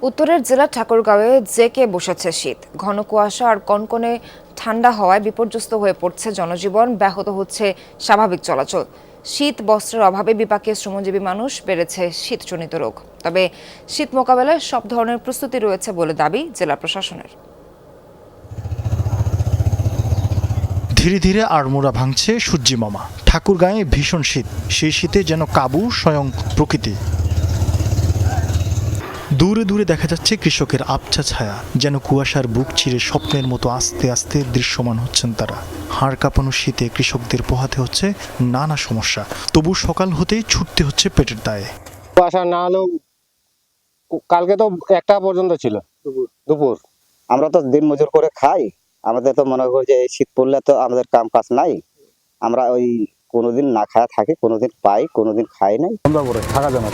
উত্তরের জেলা ঠাকুরগাঁওয়ে জেঁকে বসেছে শীত। ঘন কুয়াশা আর কনকনে ঠান্ডা হওয়ায় বিপর্যস্ত হয়ে পড়ছে জনজীবন, ব্যাহত হচ্ছে স্বাভাবিক চলাচল। শীত বস্ত্রের অভাবে বিপাকে শ্রমজীবী মানুষ, বেড়েছে শীতজনিত রোগ। তবে শীত মোকাবেলায় সব ধরনের প্রস্তুতি রয়েছে বলে দাবি জেলা প্রশাসনের। ধীরে ধীরে আড়মোড়া ভাঙছে সূর্যি মামা। ঠাকুরগাঁয়ে ভীষণ শীত, সেই শীতে যেন কাবু স্বয়ং প্রকৃতি। দূরে দূরে দেখা যাচ্ছে কৃষকের আবছা ছায়া, যেন কুয়াশার বুক চিরে স্বপ্নের মতো আস্তে আস্তে দৃশ্যমান হচ্ছেন তারা। হাড় কাঁপানো শীতে কৃষকদের পোহাতে হচ্ছে নানা সমস্যা, তবু সকাল হতেই ছুটতে হচ্ছে পেটের দায়ে। কুয়াশা না হলেও কালকে তো 1টা পর্যন্ত ছিল দুপুর। আমরা তো দিন মজুর করে খাই, আমাদের তো মনে করি যে এই শীত পড়লে তো আমাদের কাম কাজ নাই, আমরা ওই কোনোদিন না খায়া থাকি, কোনোদিন পাই, কোনোদিন খাই নাই। সন্ধ্যার পরে থাকা যায় না,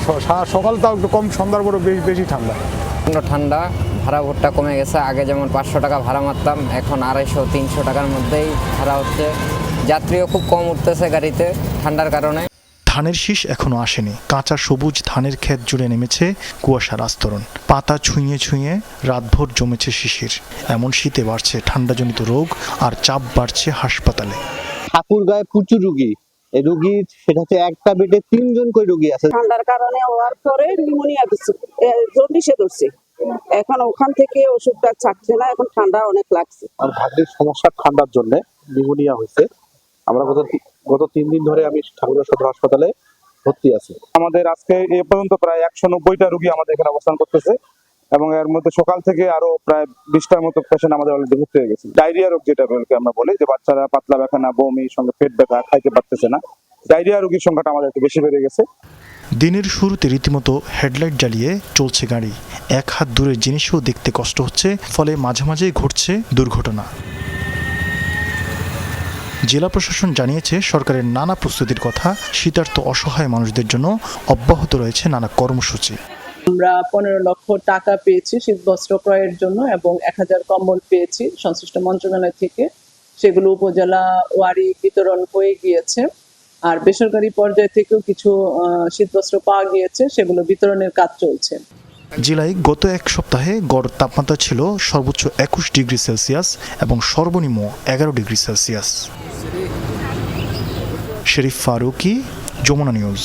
সকাল তাও একটু কম, সন্ধ্যার পরে বেশি ঠান্ডা। ঠান্ডা, ভাড়া ভোটটা কমে গেছে। আগে যেমন 500 টাকা ভাড়া মারতাম, এখন 250-300 টাকার মধ্যেই ভাড়া হচ্ছে। যাত্রীও খুব কম উঠতেছে গাড়িতে ঠান্ডার কারণে। ধানের শীষ এখনো আসেনি, কাঁচা সবুজ ধানের ক্ষেত জুড়ে নেমেছে কুয়াশার আস্তরণ। পাতা ছুঁয়ে ছুঁয়ে রাতভর জমেছে শিশির। এমন শীতে বাড়ছে ঠান্ডাজনিত রোগ আর চাপ বাড়ছে হাসপাতালে। ঠাকুরগাঁয়ে প্রচুর রুগী, এই রুগী সেটা হচ্ছে একটা বেডে 3 জন করে রুগী আছে। ঠান্ডার কারণে হওয়ার পরে নিউমোনিয়া দিচ্ছে, জন্ডিসে ধরছে। এখন ওখান থেকে ওষুধটা ছাড়ছে না, এখন ঠান্ডা অনেক লাগছে। আর ভাগ্যের সমস্যা ঠান্ডার জন্য নিউমোনিয়া হয়েছে। আমরা গত 3 দিন ধরে আমি ঠাকুরগাঁও সদর হাসপাতালে ভর্তি আছি। আমাদের আজকে এ পর্যন্ত প্রায় 190টা রোগী আমাদের এখানে অবস্থান করতেছে, এবং এর মধ্যে সকাল থেকে আরো প্রায় 20টার মতো পেশেন্ট আমাদের অলরেডি ভর্তি হয়ে গেছে। ডায়রিয়া রোগ যেটা আমরা বলি, যে বাচ্চারা পাতলা পায়খানা, বমি, সঙ্গে পেট ব্যথা, খাইতে পারতেছে না, ডায়রিয়া রোগীর সংখ্যাটা আমাদের একটু বেশি বেড়ে গেছে। দিনের শুরুতে রীতিমতো হেডলাইট জ্বালিয়ে চলছে গাড়ি, এক হাত দূরের জিনিসও দেখতে কষ্ট হচ্ছে, ফলে মাঝে মাঝেই ঘটছে দুর্ঘটনা। জেলা প্রশাসন জানিয়েছে সরকারের নানা প্রস্তুতির কথা। শীতার্ত অসহায় মানুষদের জন্য অব্যাহত রয়েছে নানা কর্মসূচি। আমরা 15 লক্ষ টাকা পেয়েছি শীত বস্ত্র ক্রয়ের জন্য এবং 1000 কম্বল পেয়েছি সংশ্লিষ্ট মন্ত্রণালয় থেকে। সেগুলো উপজেলা ওয়ারি বিতরণ হয়ে গিয়েছে, আর বেসরকারি পর্যায় থেকেও কিছু শীতবস্ত্র পাওয়া গিয়েছে, সেগুলো বিতরণের কাজ চলছে। জেলায় গত এক সপ্তাহে গড় তাপমাত্রা ছিল সর্বোচ্চ 21 ডিগ্রি সেলসিয়াস এবং সর্বনিম্ন 11 ডিগ্রি সেলসিয়াস। শরীফ ফারুকি, যমুনা নিউজ।